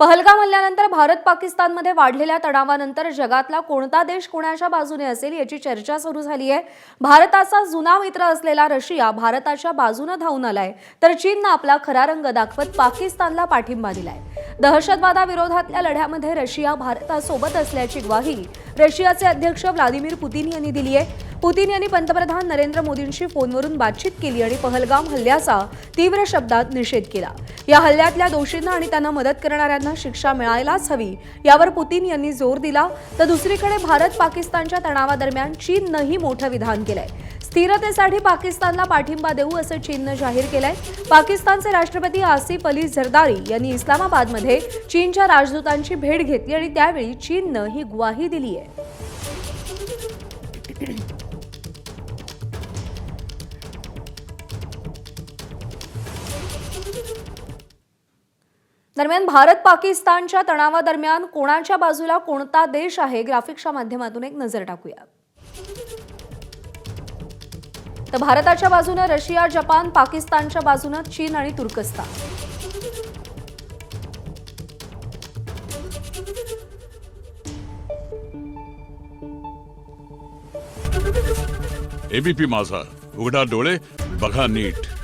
पहलगाम हल्ल्यानंतर भारत पाकिस्तानमध्ये वाढलेल्या तणावानंतर जगातला कोणता देश कोणाच्या बाजूने असेल याची चर्चा सुरू झाली आहे। भारताचा जुना मित्र असलेला रशिया भारताच्या बाजूने धावून आलाय, तर चीनने आपला खरा रंग दाखवत पाकिस्तानला पाठिंबा दिलाय। दहशतवादाविरोधातल्या लढ्यामध्ये रशिया भारतासोबत असल्याची ग्वाही रशियाचे अध्यक्ष व्लादिमीर पुतिन यांनी दिली आहे। पुतिन यांनी पंतप्रधान नरेंद्र मोदींशी फोनवरून बातचीत केली आणि पहलगाम हल्ल्याचा तीव्र शब्दात निषेध केला। या हल्ल्यातल्या दोषींना आणि त्यांना मदत करणाऱ्यांना शिक्षा मिळायलाच हवी यावर पुतिन यांनी जोर दिला। तर दुसरीकडे भारत पाकिस्तानच्या तणावादरम्यान चीननेही मोठं विधान केलंय। स्थिरतेसाठी पाकिस्तानला पाठिंबा देऊ असं चीनने जाहीर केलंय। पाकिस्तानचे राष्ट्रपती आसिफ अली झरदारी यांनी इस्लामाबादमध्ये चीनच्या राजदूतांची भेट घेतली आणि त्यावेळी चीनने ही ग्वाही दिली आहे। दरम्यान भारत पाकिस्तानच्या तणावादरम्यान कोणाच्या बाजूला कोणता देश आहे, ग्राफिक्सच्या माध्यमातून एक नजर टाकूया। तर भारताच्या बाजूने रशिया, जपान, पाकिस्तानच्या बाजूने चीन आणि तुर्कस्तान। एबीपी माझा, उघडा डोळे बघा नीट।